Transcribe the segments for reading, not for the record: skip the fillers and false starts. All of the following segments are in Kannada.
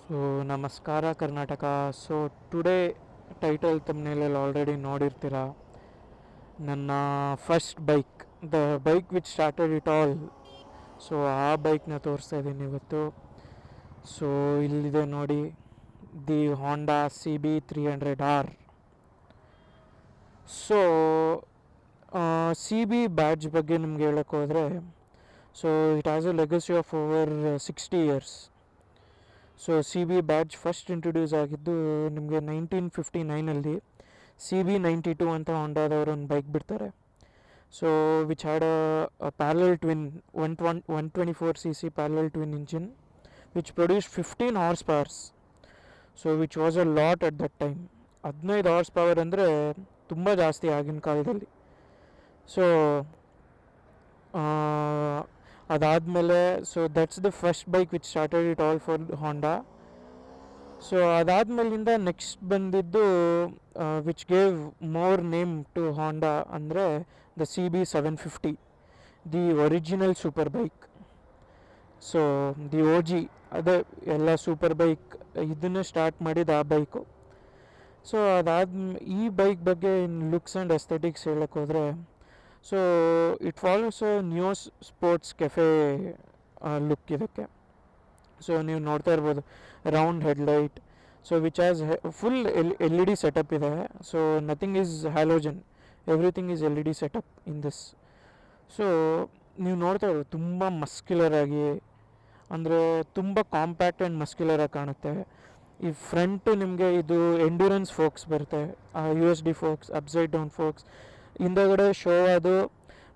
ಸೊ ನಮಸ್ಕಾರ ಕರ್ನಾಟಕ. ಸೊ ಟುಡೇ ಟೈಟಲ್ ತಮ್ಮನೇಲಿ ಆಲ್ರೆಡಿ ನೋಡಿರ್ತೀರ. ನನ್ನ first bike, the bike which started it all. So ಆ ಬೈಕ್ನ ತೋರಿಸ್ತಾ ಇದ್ದೀನಿ ಇವತ್ತು. ಸೊ ಇಲ್ಲಿದೆ ನೋಡಿ, the Honda CB300R. So CB badge ಬಗ್ಗೆ ನಿಮ್ಗೆ ಹೇಳೋಕ್ಕೆ ಹೋದರೆ, so it has a legacy of over 60 years. So CB badge first introduce ಆಗಿದ್ದು ನಿಮಗೆ 1959 CB92 ಅಂತ ಹೊಂಡಾದವರು ಒಂದು ಬೈಕ್ ಬಿಡ್ತಾರೆ. So which had a parallel twin 124cc parallel twin engine which produce 15 horse powers. So which was a lot at that time. 15 horse power ಅಂದರೆ ತುಂಬ ಜಾಸ್ತಿ ಆಗಿನ ಕಾಲದಲ್ಲಿ. ಸೊ ಅದಾದಮೇಲೆ so that's the first bike which started it all for Honda. So ಅದಾದಮೇಲಿಂದ ನೆಕ್ಸ್ಟ್ ಬಂದಿದ್ದು which gave more name to Honda ಅಂದರೆ the CB750, the original super bike. So the OG, ಅದೇ ಎಲ್ಲ ಸೂಪರ್ ಬೈಕ್ ಇದನ್ನೇ ಸ್ಟಾರ್ಟ್ ಮಾಡಿದ ಆ ಬೈಕು. ಸೊ ಈ ಬೈಕ್ ಬಗ್ಗೆ ಲುಕ್ಸ್ ಆ್ಯಂಡ್ ಎಸ್ಥೆಟಿಕ್ಸ್ ಹೇಳಕ್ಕೆ ಹೋದರೆ, so it follows new sports cafe look ಇದಕ್ಕೆ. ಸೊ ನೀವು ನೋಡ್ತಾ ಇರ್ಬೋದು round headlight, so which has full LED setup ಇದೆ. So nothing is halogen, everything is LED setup in this. So ನೀವು ನೋಡ್ತಾ ಇರ್ಬೋದು ತುಂಬ ಮಸ್ಕ್ಯುಲರ್ ಆಗಿ, ಅಂದರೆ ತುಂಬ ಕಾಂಪ್ಯಾಕ್ಟ್ ಆ್ಯಂಡ್ ಮಸ್ಕ್ಯುಲರ್ ಆಗಿ ಕಾಣುತ್ತೆ. ಈ ಫ್ರಂಟು ನಿಮಗೆ ಇದು ಎಂಡ್ಯೂರೆನ್ಸ್ ಫೋಕ್ಸ್ ಬರುತ್ತೆ, USD forks, upside down forks. ಹಿಂದಗಡೆ ಶೋ ಅದು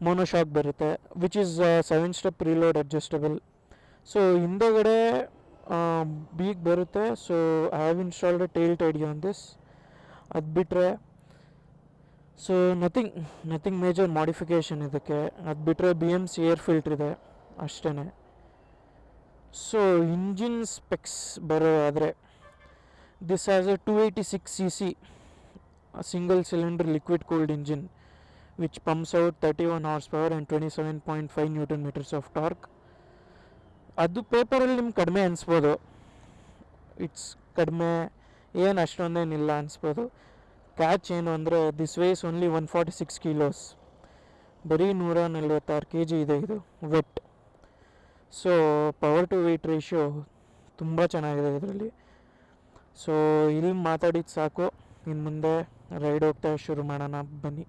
ಮೋನೋಶಾಕ್ ಬರುತ್ತೆ which is 7 step preload adjustable. So ಹಿಂದಗಡೆ ಬೀಗ್ ಬರುತ್ತೆ. So I have installed tail tidy on this. ಅದು ಬಿಟ್ಟರೆ ಸೊ ನಥಿಂಗ್ ಮೇಜರ್ ಮಾಡಿಫಿಕೇಷನ್ ಇದಕ್ಕೆ. ಅದು ಬಿಟ್ಟರೆ BMC ಏರ್ ಫಿಲ್ಟ್ರ್ ಇದೆ ಅಷ್ಟೇ. ಸೊ ಇಂಜಿನ್ ಸ್ಪೆಕ್ಸ್ ಬರೋದಾದರೆ, this has a 286cc single cylinder liquid cooled engine which pumps out 31 horsepower and 27.5 Newton meters of torque. ಅದು ಪೇಪರಲ್ಲಿ ನಿಮ್ಗೆ ಕಡಿಮೆ ಅನಿಸ್ಬೋದು, ಇಟ್ಸ್ ಕಡಿಮೆ, ಏನು ಅಷ್ಟೊಂದೇನಿಲ್ಲ ಅನಿಸ್ಬೋದು. ಕ್ಯಾಚ್ ಏನು ಅಂದರೆ ದಿಸ್ ವೇಸ್ ಓನ್ಲಿ 146 kilos, ಬರೀ 146 kg ಇದೆ ಇದು wet. So power to weight ratio ತುಂಬ ಚೆನ್ನಾಗಿದೆ ಇದರಲ್ಲಿ. ಸೊ ಇಲ್ಲಿ ಮಾತಾಡಿದ್ದು ಸಾಕು, ಇನ್ನು ಮುಂದೆ ರೈಡ್ ಹೋಗ್ತಾ ಶುರು ಮಾಡೋಣ ಬನ್ನಿ.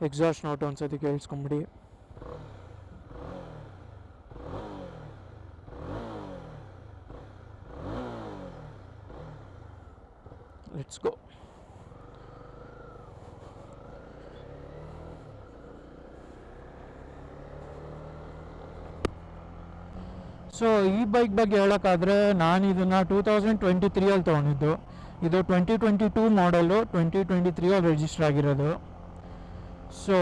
ಎಕ್ಸಾಸ್ಟ್ ನೋಟ್ ಒಂದ್ಸತಿ ಕೇಳಿಸ್ಕೊಂಬಿಡಿ. Let's go. ಸೊ ಈ ಬೈಕ್ ಬಗ್ಗೆ ಹೇಳೋಕ್ಕಾದರೆ, ನಾನು ಇದನ್ನು 2023 ತೊಗೊಂಡಿದ್ದು. ಇದು 2022 ಮಾಡಲು 2023 ರಿಜಿಸ್ಟರ್ ಆಗಿರೋದು. ಸೊ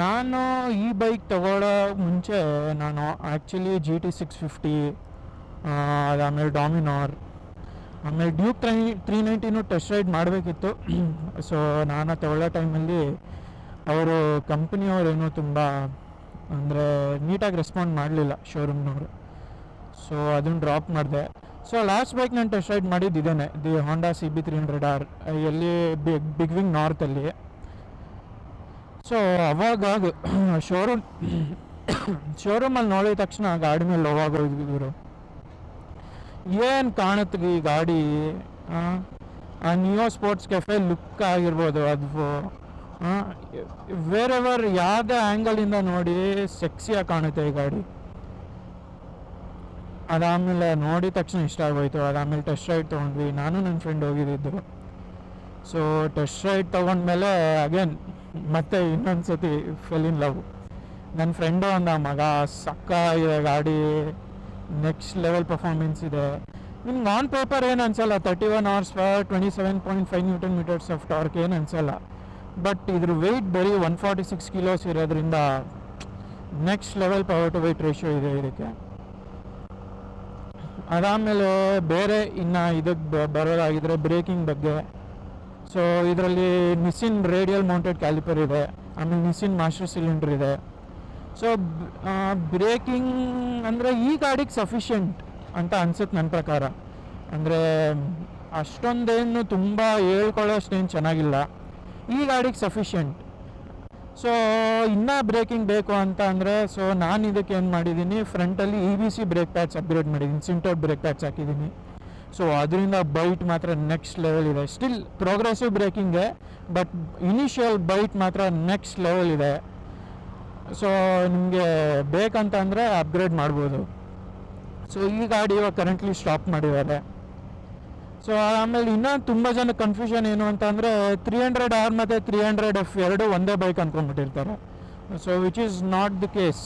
ನಾನು ಈ ಬೈಕ್ ತಗೊಳ್ಳೋ ಮುಂಚೆ ನಾನು ಆ್ಯಕ್ಚುಲಿ GT650, ಅದಾದಮೇಲೆ ಡಾಮಿನಾರ್, ಆಮೇಲೆ ಡ್ಯೂಕ್ 390 ಟೆಸ್ಟ್ ರೈಡ್ ಮಾಡಬೇಕಿತ್ತು. ಸೊ ನಾನು ತಗೊಳ್ಳೋ ಟೈಮಲ್ಲಿ ಅವರು ಕಂಪ್ನಿಯವರೇನು ತುಂಬ ಅಂದರೆ ನೀಟಾಗಿ ರೆಸ್ಪಾಂಡ್ ಮಾಡಲಿಲ್ಲ ಶೋರೂಮ್ನವರು. ಸೊ ಅದನ್ನು ಡ್ರಾಪ್ ಮಾಡಿದೆ. ಸೊ ಲಾಸ್ಟ್ ಬೈಕ್ ನಾನು ಟೆಸ್ಟ್ ರೈಡ್ ಮಾಡಿದ್ದು ಇದೇನೆ, ದಿ ಹೋಂಡಾ CB300R, ಎಲ್ಲಿ ಬಿಗ್ ವಿಂಗ್ ನಾರ್ತಲ್ಲಿ. ಸೊ ಅವಾಗ ಶೋರೂಮಲ್ಲಿ ನೋಡಿದ ತಕ್ಷಣ ಗಾಡಿ ಮೇಲೆ ಅವಾಗ ಹೋಗಿದ್ರು, ಏನು ಕಾಣುತ್ತೆ ಈ ಗಾಡಿ, ಆ ನ್ಯೂ ಸ್ಪೋರ್ಟ್ಸ್ ಕೆಫೆ ಲುಕ್ ಆಗಿರ್ಬೋದು, ಅದು ವೇರೆವರ್ ಯಾವುದೇ ಆ್ಯಂಗಲಿಂದ ನೋಡಿ ಸೆಕ್ಸಿಯಾಗಿ ಕಾಣುತ್ತೆ ಈ ಗಾಡಿ. ಅದಾದಮೇಲೆ ನೋಡಿದ ತಕ್ಷಣ ಇಷ್ಟ ಆಗೋಯ್ತು. ಅದಾದಮೇಲೆ ಟೆಸ್ಟ್ ರೈಡ್ ತೊಗೊಂಡ್ವಿ, ನಾನು ನನ್ನ ಫ್ರೆಂಡ್ ಹೋಗಿದ್ದು. ಸೊ ಟೆಸ್ಟ್ ರೈಡ್ ತೊಗೊಂಡ್ಮೇಲೆ ಅಗೇನ್ ಮತ್ತೆ ಇನ್ನೊಂದು ಸತಿ ಫೆಲ್ ಇನ್ ಲವ್. ನನ್ನ ಫ್ರೆಂಡು ಅಂದ, ಮಗ ಸಕ್ಕ ಇದೆ ಗಾಡಿ, ನೆಕ್ಸ್ಟ್ ಲೆವೆಲ್ ಪರ್ಫಾರ್ಮೆನ್ಸ್ ಇದೆ. ನಿಮ್ಗೆ ಆನ್ ಪೇಪರ್ ಏನು ಅನಿಸಲ್ಲ, 31 horse power 27.5 Newton meters of torque ಏನು ಅನಿಸಲ್ಲ. ಬಟ್ ಇದ್ರ ವೆಯ್ಟ್ ಬರೀ 146 kilos ಇರೋದ್ರಿಂದ next level power to weight ratio ಇದೆ ಇದಕ್ಕೆ. ಅದಾದಮೇಲೆ ಬೇರೆ ಇನ್ನು ಇದಕ್ಕೆ ಬರೋದಾಗಿದ್ದರೆ ಬ್ರೇಕಿಂಗ್ ಬಗ್ಗೆ. ಸೊ ಇದರಲ್ಲಿ ನಿಸಿನ್ ರೇಡಿಯಲ್ ಮೌಂಟೆಡ್ ಕ್ಯಾಲಿಪರ್ ಇದೆ, ಆಮೇಲೆ ನಿಸಿನ್ ಮಾಸ್ಟರ್ ಸಿಲಿಂಡರ್ ಇದೆ. ಸೊ ಬ್ರೇಕಿಂಗ್ ಅಂದರೆ ಈ ಗಾಡಿಗೆ ಸಫಿಷಿಯೆಂಟ್ ಅಂತ ಅನ್ಸುತ್ತೆ ನನ್ನ ಪ್ರಕಾರ. ಅಂದರೆ ಅಷ್ಟೊಂದೇನು ತುಂಬ ಹೇಳ್ಕೊಳ್ಳೋಷ್ಟೇನು ಚೆನ್ನಾಗಿಲ್ಲ, ಈ ಗಾಡಿಗೆ ಸಫಿಷಿಯೆಂಟ್. ಸೊ ಇನ್ನೂ ಬ್ರೇಕಿಂಗ್ ಬೇಕು ಅಂತ ಅಂದರೆ ಸೊ ನಾನು ಇದಕ್ಕೆ ಏನು ಮಾಡಿದ್ದೀನಿ, ಫ್ರಂಟಲ್ಲಿ EBC ಬ್ರೇಕ್ ಪ್ಯಾಡ್ಸ್ ಅಪ್ಗ್ರೇಡ್ ಮಾಡಿದ್ದೀನಿ, ಸಿಂಟರ್ ಬ್ರೇಕ್ ಪ್ಯಾಡ್ಸ್ ಹಾಕಿದ್ದೀನಿ. ಸೊ ಅದರಿಂದ ಬೈಟ್ ಮಾತ್ರ ನೆಕ್ಸ್ಟ್ ಲೆವೆಲ್ ಇದೆ. ಸ್ಟಿಲ್ ಪ್ರೋಗ್ರೆಸಿವ್ ಬ್ರೇಕಿಂಗ್ಗೆ, ಬಟ್ ಇನಿಷಿಯಲ್ ಬೈಟ್ ಮಾತ್ರ ನೆಕ್ಸ್ಟ್ ಲೆವೆಲ್ ಇದೆ. ಸೊ ನಿಮಗೆ ಬೇಕಂತ ಅಂದರೆ ಅಪ್ಗ್ರೇಡ್ ಮಾಡ್ಬೋದು. ಸೊ ಈ ಗಾಡಿ ಇವಾಗ ಕರೆಂಟ್ಲಿ ಸ್ಟಾಪ್ ಮಾಡಿದ್ದಾರೆ. ಸೊ ಆಮೇಲೆ ಇನ್ನೂ ತುಂಬ ಜನ ಕನ್ಫ್ಯೂಷನ್ ಏನು ಅಂತ ಅಂದರೆ 300R ಮತ್ತು 300F ಎರಡು ಒಂದೇ ಬೈಕ್ ಅಂದ್ಕೊಂಡ್ಬಿಟ್ಟಿರ್ತಾರೆ. So which is not the case.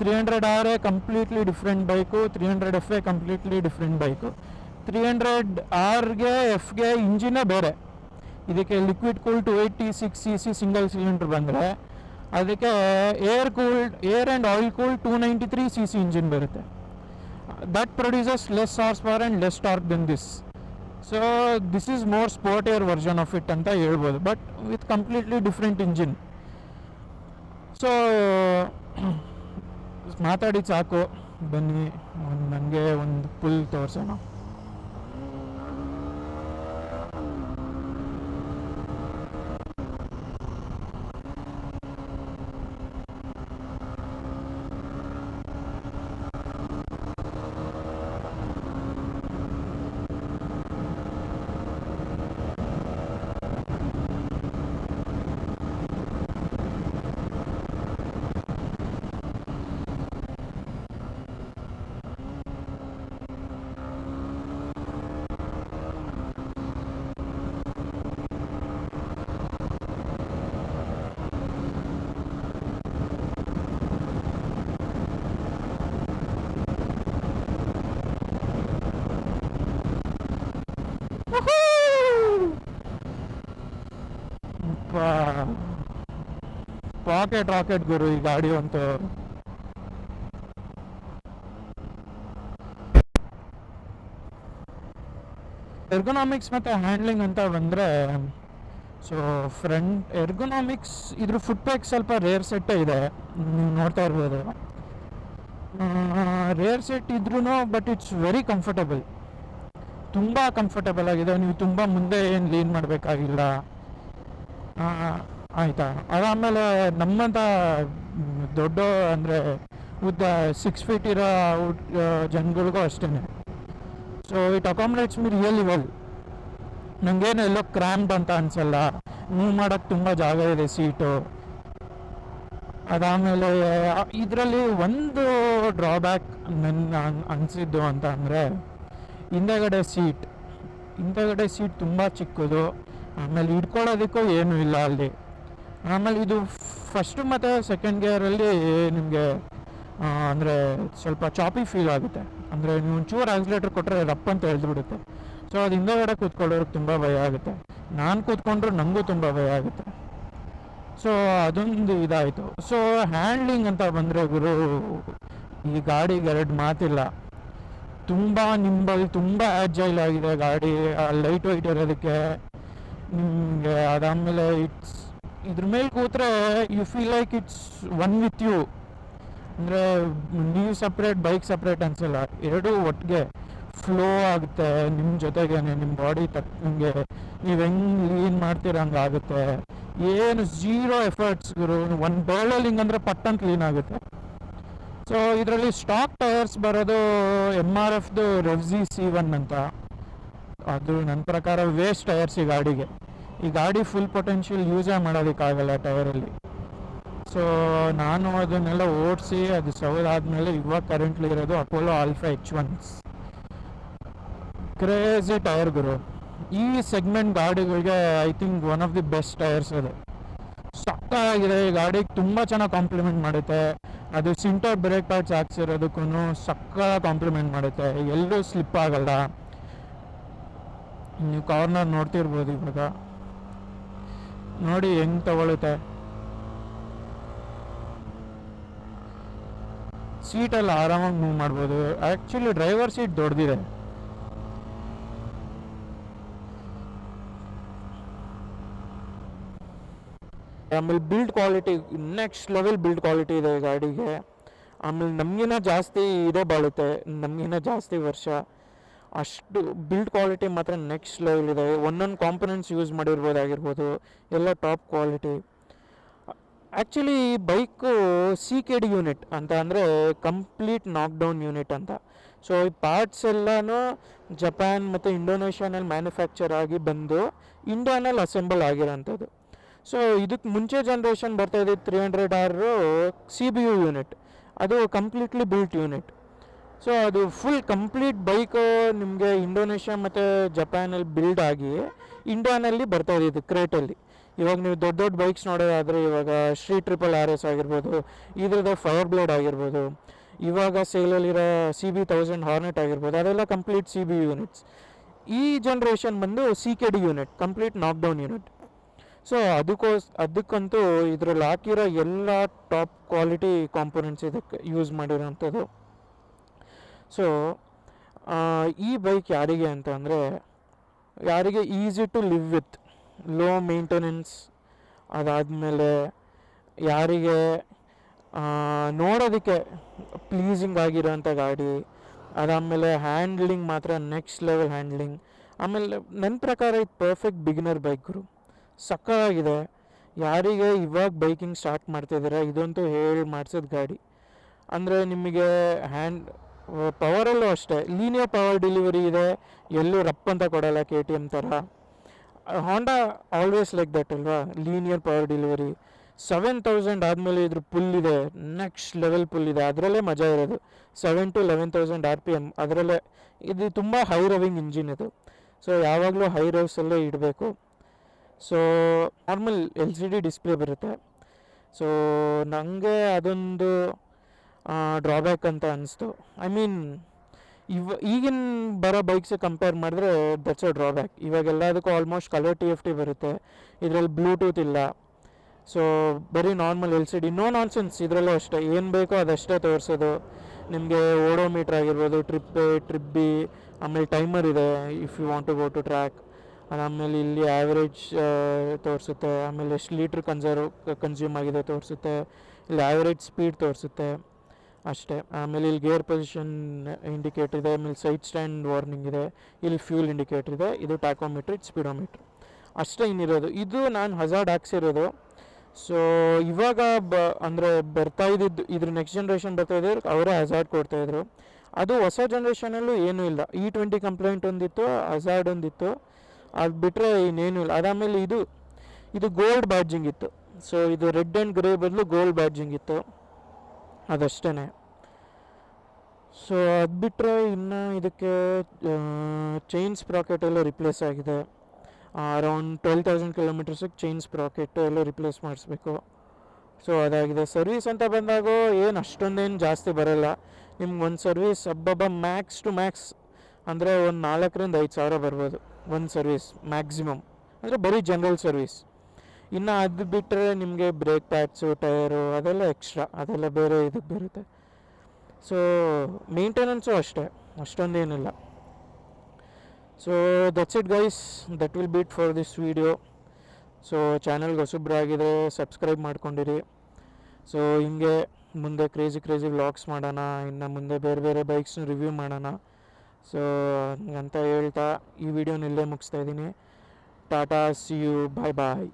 300R completely different bike, 300F completely different bike. 300Rಗೆ Fಗೆ ಇಂಜಿನೇ ಬೇರೆ. ಇದಕ್ಕೆ liquid cooled 286cc single cylinder ಬಂದರೆ ಅದಕ್ಕೆ air and oil cooled 293cc engine ಬರುತ್ತೆ. That produces less horse power and less torque than this. So this is more sportier version of it ಅಂತ ಹೇಳ್ಬೋದು, but with completely different engine. So ಮಾತಾಡಿ ಸಾಕು, ಬನ್ನಿ ನನಗೆ ಒಂದು ಫುಲ್ ತೋರಿಸೋಣ. ಪಾಕೆಟ್ ರಾಕೆಟ್ ಗುರು ಈ ಗಾಡಿ ಅಂತೂ. ಎರ್ಗೊನಾಮಿಕ್ಸ್ ಮತ್ತು ಹ್ಯಾಂಡ್ಲಿಂಗ್ ಅಂತ ಬಂದರೆ, ಸೊ ಫ್ರಂಟ್ ಎರ್ಗೊನಾಮಿಕ್ಸ್ ಇದ್ರ ಫುಟ್ ಪ್ಯಾಕ್ ಸ್ವಲ್ಪ ರೇರ್ ಸೆಟ್ಟೇ ಇದೆ, ನೀವು ನೋಡ್ತಾ ಇರ್ಬೋದು. ರೇರ್ ಸೆಟ್ ಇದ್ರೂ ಬಟ್ ಇಟ್ಸ್ ವೆರಿ ಕಂಫರ್ಟಬಲ್, ತುಂಬ ಕಂಫರ್ಟಬಲ್ ಆಗಿದೆ. ನೀವು ತುಂಬ ಮುಂದೆ ಏನು ಲೀನ್ ಮಾಡಬೇಕಾಗಿಲ್ಲ, ಆಯಿತಾ. ಅದಾದಮೇಲೆ ನಮ್ಮಂಥ ದೊಡ್ಡ ಅಂದರೆ ಉದ್ದ 6 ಫೀಟ್ ಇರೋ ಜನಗಳಿಗೂ ಅಷ್ಟೇ. So it accommodates me really well. ನನಗೇನು ಎಲ್ಲೋ ಕ್ರ್ಯಾಂಪ್ ಅಂತ ಅನಿಸಲ್ಲ, ಮೂವ್ ಮಾಡೋಕ್ಕೆ ತುಂಬ ಜಾಗ ಇದೆ ಸೀಟು. ಅದಾದಮೇಲೆ ಇದರಲ್ಲಿ ಒಂದು ಡ್ರಾಬ್ಯಾಕ್ ನನ್ನ ಅನಿಸಿದ್ದು ಅಂತ ಅಂದರೆ ಹಿಂದೆಗಡೆ ಸೀಟ್ ತುಂಬ ಚಿಕ್ಕದು, ಆಮೇಲೆ ಹಿಡ್ಕೊಳ್ಳೋದಕ್ಕೂ ಏನೂ ಇಲ್ಲ ಅಲ್ಲಿ. ಆಮೇಲೆ ಇದು ಫಸ್ಟು ಮತ್ತು ಸೆಕೆಂಡ್ ಗೇರಲ್ಲಿ ನಿಮಗೆ ಅಂದರೆ ಸ್ವಲ್ಪ ಚಾಪಿ ಫೀಲ್ ಆಗುತ್ತೆ. ಅಂದರೆ ನೀವು ಒಂಚೂರು ಆಕ್ಸಿಲೇಟರ್ ಕೊಟ್ಟರೆ ರಪ್ ಅಂತ ಎಳೆದ್ಬಿಡುತ್ತೆ. ಸೊ ಅದು ಹಿಂದೆಗಡೆ ಕೂತ್ಕೊಳ್ಳೋರಿಗೆ ತುಂಬ ಭಯ ಆಗುತ್ತೆ. ನಾನು ಕೂತ್ಕೊಂಡ್ರು ನನಗೂ ತುಂಬ ಭಯ ಆಗುತ್ತೆ. ಸೊ ಅದೊಂದು ಇದಾಯಿತು. ಸೊ ಹ್ಯಾಂಡ್ಲಿಂಗ್ ಅಂತ ಬಂದರೆ ಗುರು, ಈ ಗಾಡಿಗೆ ಎರಡು ಮಾತಿಲ್ಲ. ತುಂಬ ನಿಂಬಲ್, ತುಂಬ ಆ್ಯಜೈಲ್ ಆಗಿದೆ ಗಾಡಿ, ಲೈಟ್ ವೆಯ್ಟ್ ಇರೋದಕ್ಕೆ ನಿಮಗೆ. ಅದಾದಮೇಲೆ ಇದ್ರ ಮೇಲೆ ಕೂತ್ರೆ you feel like it's one with you. ಅಂದರೆ ನೀವು ಸಪ್ರೇಟ್, ಬೈಕ್ ಸಪ್ರೇಟ್ ಅನಿಸಲ್ಲ, ಎರಡೂ ಒಟ್ಟಿಗೆ ಫ್ಲೋ ಆಗುತ್ತೆ ನಿಮ್ಮ ಜೊತೆಗೇನೆ. ನಿಮ್ಮ ಬಾಡಿ ನಿಮಗೆ ನೀವು ಹೆಂಗೆ ಲೀನ್ ಮಾಡ್ತೀರ ಹಂಗೆ ಆಗುತ್ತೆ. ಏನು ಝೀರೋ ಎಫರ್ಟ್ಸ್ ಗುರು. ಒಂದು ಬೆರಳಲ್ಲಿ ಹಿಂಗಂದ್ರೆ ಪಟ್ಟಂತ ಕ್ಲೀನ್ ಆಗುತ್ತೆ. ಸೊ ಇದರಲ್ಲಿ ಸ್ಟಾಕ್ ಟೈರ್ಸ್ ಬರೋದು MRFದು ರೆವ್ಜಿ C1 ಅಂತ. ಅದು ನನ್ನ ಪ್ರಕಾರ ವೇಸ್ಟ್ ಟೈರ್ಸ್ ಈ ಗಾಡಿಗೆ. ಈ ಗಾಡಿ ಫುಲ್ ಪೊಟೆನ್ಷಿಯಲ್ ಯೂಸೇ ಮಾಡೋದಕ್ಕಾಗಲ್ಲ ಟೈರಲ್ಲಿ. ಸೊ ನಾನು ಅದನ್ನೆಲ್ಲ ಓಡಿಸಿ ಅದು ಸವದಾದ್ಮೇಲೆ ಇವಾಗ ಕರೆಂಟ್ಲಿ ಇರೋದು Apollo Alpha H1s. Crazy tyre ಗುರು. ಈ ಸೆಗ್ಮೆಂಟ್ ಗಾಡಿಗಳಿಗೆ I think one of the best tyres ಅದು. ಸಕ್ಕತ್ತಾಗಿದೆ ಈ ಗಾಡಿಗೆ, ತುಂಬ ಚೆನ್ನಾಗಿ ಕಾಂಪ್ಲಿಮೆಂಟ್ ಮಾಡುತ್ತೆ. ಅದು ಸಿಂಟರ್ ಬ್ರೇಕ್ ಪ್ಯಾಡ್ಸ್ ಹಾಕ್ಸಿರೋದಕ್ಕೂ ಸಕ್ಕ ಕಾಂಪ್ಲಿಮೆಂಟ್ ಮಾಡುತ್ತೆ, ಎಲ್ಲೂ ಸ್ಲಿಪ್ ಆಗಲ್ಲ. ನೀವು ಕಾರ್ನರ್ ನೋಡ್ತಿರ್ಬೋದು ಇವಾಗ, ನೋಡಿ ಹೆಂಗೆ ತಗೊಳುತ್ತೆ. ಸೀಟಲ್ಲಿ ಆರಾಮಾಗಿ ಮೂವ್ ಮಾಡ್ಬೋದು. ಆ್ಯಕ್ಚುಲಿ ಡ್ರೈವರ್ ಸೀಟ್ ದೊಡ್ಡದಿದೆ. ಆಮೇಲೆ build quality next level build quality ಇದೆ ಗಾಡಿಗೆ. ಆಮೇಲೆ ನಮಗಿನ್ನ ಜಾಸ್ತಿ ಇದೇ ಬಾಳುತ್ತೆ, ನಮಗಿನ್ನ ಜಾಸ್ತಿ ವರ್ಷ. ಅಷ್ಟು ಬಿಲ್ಡ್ ಕ್ವಾಲಿಟಿ ಮಾತ್ರ ನೆಕ್ಸ್ಟ್ ಲೆವೆಲ್ ಇದೆ. ಒಂದೊಂದು ಕಾಂಪೊನೆಂಟ್ಸ್ ಯೂಸ್ ಮಾಡಿರ್ಬೋದಾಗಿರ್ಬೋದು, ಎಲ್ಲ ಟಾಪ್ ಕ್ವಾಲಿಟಿ. ಆ್ಯಕ್ಚುಲಿ ಈ ಬೈಕು CKD ಯೂನಿಟ್ ಅಂತ, ಅಂದರೆ ಕಂಪ್ಲೀಟ್ ನಾಕ್ ಡೌನ್ ಯೂನಿಟ್ ಅಂತ. ಸೊ ಈ ಪಾರ್ಟ್ಸ್ ಎಲ್ಲನೂ ಜಪಾನ್ ಮತ್ತು ಇಂಡೋನೇಷ್ಯಾನಲ್ಲಿ ಮ್ಯಾನುಫ್ಯಾಕ್ಚರ್ ಆಗಿ ಬಂದು ಇಂಡಿಯಾನಲ್ಲಿ ಅಸೆಂಬಲ್ ಆಗಿರೋಂಥದ್ದು. ಸೊ ಇದಕ್ಕೆ ಮುಂಚೆ ಜನ್ರೇಷನ್ ಬರ್ತಾಯಿದ್ದು 300R CBU ಯೂನಿಟ್, ಅದು ಕಂಪ್ಲೀಟ್ಲಿ ಬಿಲ್ಟ್ ಯೂನಿಟ್. ಸೊ ಅದು ಫುಲ್ ಕಂಪ್ಲೀಟ್ ಬೈಕು ನಿಮಗೆ ಇಂಡೋನೇಷ್ಯಾ ಮತ್ತು ಜಪಾನಲ್ಲಿ ಬಿಲ್ಡ್ ಆಗಿ ಇಂಡಿಯಾನಲ್ಲಿ ಬರ್ತಾಯಿದ್ದು ಕ್ರೇಟಲ್ಲಿ. ಇವಾಗ ನೀವು ದೊಡ್ಡ ದೊಡ್ಡ ಬೈಕ್ಸ್ ನೋಡೋದಾದರೆ, ಇವಾಗ Street Triple RS ಆಗಿರ್ಬೋದು, ಇದ್ರದ್ದು ಫೈರ್ ಬ್ಲೇಡ್ ಆಗಿರ್ಬೋದು, ಇವಾಗ ಸೇಲಲ್ಲಿರೋ CB1000 ಹಾರ್ನೆಟ್ ಆಗಿರ್ಬೋದು, ಅದೆಲ್ಲ ಕಂಪ್ಲೀಟ್ CBU ಯೂನಿಟ್ಸ್. ಈ ಜನ್ರೇಷನ್ ಬಂದು CKD unit, complete knock down unit. So ಅದಕ್ಕಂತೂ ಇದರಲ್ಲಿ ಹಾಕಿರೋ ಎಲ್ಲ ಟಾಪ್ ಕ್ವಾಲಿಟಿ ಕಾಂಪೊನೆಂಟ್ಸ್ ಇದಕ್ಕೆ ಯೂಸ್ ಮಾಡಿರೋಂಥದ್ದು. ಸೊ ಈ ಬೈಕ್ ಯಾರಿಗೆ ಅಂತ ಅಂದರೆ, ಯಾರಿಗೆ easy to live with, low maintenance, ಅದಾದಮೇಲೆ ಯಾರಿಗೆ ನೋಡೋದಕ್ಕೆ ಪ್ಲೀಸಿಂಗ್ ಆಗಿರೋಂಥ ಗಾಡಿ, ಅದಾದಮೇಲೆ ಹ್ಯಾಂಡ್ಲಿಂಗ್ ಮಾತ್ರ ನೆಕ್ಸ್ಟ್ ಲೆವೆಲ್ ಹ್ಯಾಂಡ್ಲಿಂಗ್. ಆಮೇಲೆ ನನ್ನ ಪ್ರಕಾರ ಇದು ಪರ್ಫೆಕ್ಟ್ ಬಿಗಿನರ್ ಬೈಕ್ರು, ಸಕ್ಕತ್ತಾಗಿದೆ. ಯಾರಿಗೆ ಇವಾಗ ಬೈಕಿಂಗ್ ಸ್ಟಾರ್ಟ್ ಮಾಡ್ತಿದ್ದಾರೆ ಇದಂತೂ ಹೇಳಿ ಮಾಡಿಸೋದು ಗಾಡಿ. ಅಂದರೆ ನಿಮಗೆ ಪವರಲ್ಲೂ ಅಷ್ಟೇ ಲೀನಿಯರ್ ಪವರ್ ಡೆಲಿವರಿ ಇದೆ, ಎಲ್ಲೂ ರಪ್ ಅಂತ ಕೊಡಲ್ಲ KTM ಥರ. ಹಾಂಡಾ ಆಲ್ವೇಸ್ ಲೈಕ್ ದಟ್ ಅಲ್ವಾ, ಲೀನಿಯರ್ ಪವರ್ ಡೆಲಿವರಿ. 7000 ಆದಮೇಲೆ ಇದ್ರ ಪುಲ್ ಇದೆ, ನೆಕ್ಸ್ಟ್ ಲೆವೆಲ್ ಪುಲ್ ಇದೆ, ಅದರಲ್ಲೇ ಮಜಾ ಇರೋದು. 7 to 11,000 RPM, ಅದರಲ್ಲೇ. ಇದು ತುಂಬ ಹೈ ರವಿಂಗ್ ಇಂಜಿನ್ ಇದು. ಸೊ ಯಾವಾಗಲೂ ಹೈ ರವ್ಸಲ್ಲೇ ಇಡಬೇಕು. ಸೊ ನಾರ್ಮಲ್ LCD ಡಿಸ್ಪ್ಲೇ ಬರುತ್ತೆ. ಸೊ ನನಗೆ ಅದೊಂದು ಡ್ರಾಬ್ಯಾಕ್ ಅಂತ ಅನಿಸ್ತು. ಐ ಮೀನ್ ಈಗಿನ ಬರೋ ಬೈಕ್ಸ್ ಕಂಪೇರ್ ಮಾಡಿದ್ರೆ ದಟ್ಸ್ ಅ ಡ್ರಾಬ್ಯಾಕ್. ಇವಾಗೆಲ್ಲದಕ್ಕೂ ಆಲ್ಮೋಸ್ಟ್ ಕಲರ್ TFT ಬರುತ್ತೆ, ಇದರಲ್ಲಿ ಬ್ಲೂಟೂತ್ ಇಲ್ಲ. ಸೊ ಬರೀ ನಾರ್ಮಲ್ LCD, ನೋ ನಾನ್ಸೆನ್ಸ್. ಇದರಲ್ಲೂ ಅಷ್ಟೇ, ಏನು ಬೇಕೋ ಅದಷ್ಟೇ ತೋರಿಸೋದು. ನಿಮಗೆ ಓಡೋಮೀಟ್ರ್ ಆಗಿರ್ಬೋದು, ಟ್ರಿಪ್ ಬಿ, ಆಮೇಲೆ ಟೈಮರ್ ಇದೆ if you want to go to track. ಆಮೇಲೆ ಇಲ್ಲಿ ಆ್ಯಾವ್ರೇಜ್ ತೋರಿಸುತ್ತೆ, ಆಮೇಲೆ ಎಷ್ಟು ಲೀಟ್ರ್ ಕನ್ಸ್ಯೂಮ್ ಆಗಿದೆ ತೋರಿಸುತ್ತೆ, ಇಲ್ಲಿ ಆ್ಯಾವ್ರೇಜ್ ಸ್ಪೀಡ್ ತೋರಿಸುತ್ತೆ ಅಷ್ಟೇ. ಆಮೇಲೆ ಇಲ್ಲಿ ಗೇರ್ ಪೊಸಿಷನ್ ಇಂಡಿಕೇಟರ್ ಇದೆ, ಆಮೇಲೆ ಸೈಡ್ ಸ್ಟ್ಯಾಂಡ್ ವಾರ್ನಿಂಗ್ ಇದೆ, ಇಲ್ಲಿ ಫ್ಯೂಲ್ ಇಂಡಿಕೇಟರ್ ಇದೆ, ಇದು ಟ್ಯಾಕೋಮೀಟ್ರ್, ಇದು ಸ್ಪೀಡೋಮೀಟ್ರ್ ಅಷ್ಟೇ ಇನ್ನಿರೋದು. ಇದು ನಾನು ಹಜಾರ್ಡ್ ಹಾಕ್ಸಿರೋದು. ಸೊ ಇವಾಗ ಅಂದರೆ ಬರ್ತಾ ಇದ್ದಿದ್ದು, ಇದ್ರ ನೆಕ್ಸ್ಟ್ ಜನ್ರೇಷನ್ ಬರ್ತಾ ಇದ್ರು ಅವರೇ ಹಜಾರ್ಡ್ ಕೊಡ್ತಾಯಿದ್ರು. ಅದು ಹೊಸ ಜನ್ರೇಷನಲ್ಲೂ ಏನೂ ಇಲ್ಲ. E20 ಕಂಪ್ಲೇಂಟ್ ಒಂದಿತ್ತು, ಹಜಾರ್ಡ್ ಒಂದಿತ್ತು, ಅದು ಬಿಟ್ಟರೆ ಇನ್ನೇನು ಇಲ್ಲ. ಅದಾದಮೇಲೆ ಇದು ಗೋಲ್ಡ್ ಬ್ಯಾಡ್ಜಿಂಗ್ ಇತ್ತು. ಸೊ ಇದು ರೆಡ್ ಆ್ಯಂಡ್ ಗ್ರೇ ಬದಲು ಗೋಲ್ಡ್ ಬ್ಯಾಡ್ಜಿಂಗ್ ಇತ್ತು, ಅದಷ್ಟೇ. ಸೊ ಅದು ಬಿಟ್ಟರೆ ಇನ್ನು ಇದಕ್ಕೆ ಚೈನ್ ಸ್ಪ್ರಾಕೆಟ್ ಎಲ್ಲ ರಿಪ್ಲೇಸ್ ಆಗಿದೆ. ಅರೌಂಡ್ 12,000 ಕಿಲೋಮೀಟರ್ಸಿಗೆ ಚೈನ್ ಸ್ಪ್ರಾಕೆಟ್ ಎಲ್ಲ ರಿಪ್ಲೇಸ್ ಮಾಡಿಸ್ಬೇಕು. ಸೊ ಅದಾಗಿದೆ. ಸರ್ವೀಸ್ ಅಂತ ಬಂದಾಗ ಏನು ಅಷ್ಟೊಂದೇನು ಜಾಸ್ತಿ ಬರೋಲ್ಲ ನಿಮ್ಗೆ. ಒಂದು ಸರ್ವೀಸ್ ಹಬ್ಬ ಮ್ಯಾಕ್ಸ್ ಟು ಮ್ಯಾಕ್ಸ್ ಅಂದರೆ ಒಂದು 4,000 to 5,000 ಬರ್ಬೋದು ಒಂದು ಸರ್ವೀಸ್ ಮ್ಯಾಕ್ಸಿಮಮ್, ಅಂದರೆ ಬರೀ ಜನರಲ್ ಸರ್ವೀಸ್. ಇನ್ನು ಅದು ಬಿಟ್ಟರೆ ನಿಮಗೆ ಬ್ರೇಕ್ ಪ್ಯಾಡ್ಸು, ಟಯರು ಅದೆಲ್ಲ ಎಕ್ಸ್ಟ್ರಾ, ಅದೆಲ್ಲ ಬೇರೆ ಇದಕ್ಕೆ ಬರುತ್ತೆ. ಸೊ ಮೇಂಟೆನೆನ್ಸು ಅಷ್ಟೇ, ಅಷ್ಟೊಂದೇನಿಲ್ಲ. So that's it guys, that will be it for this video. So ಚಾನಲ್ಗೆ ಹೊಸಬ್ರಾಗಿದ್ರೆ ಸಬ್ಸ್ಕ್ರೈಬ್ ಮಾಡ್ಕೊಂಡಿರಿ. ಸೊ ಹಿಂಗೆ ಮುಂದೆ ಕ್ರೇಜಿ ವ್ಲಾಗ್ಸ್ ಮಾಡೋಣ, ಇನ್ನು ಮುಂದೆ ಬೇರೆ ಬೇರೆ ಬೈಕ್ಸ್ನ ರಿವ್ಯೂ ಮಾಡೋಣ. ಸೊ ಅಂತ ಹೇಳ್ತಾ ಈ ವಿಡಿಯೋನ ಇಲ್ಲೇ ಮುಗಿಸ್ತಾ ಇದ್ದೀನಿ. Tata, see you, bye bye.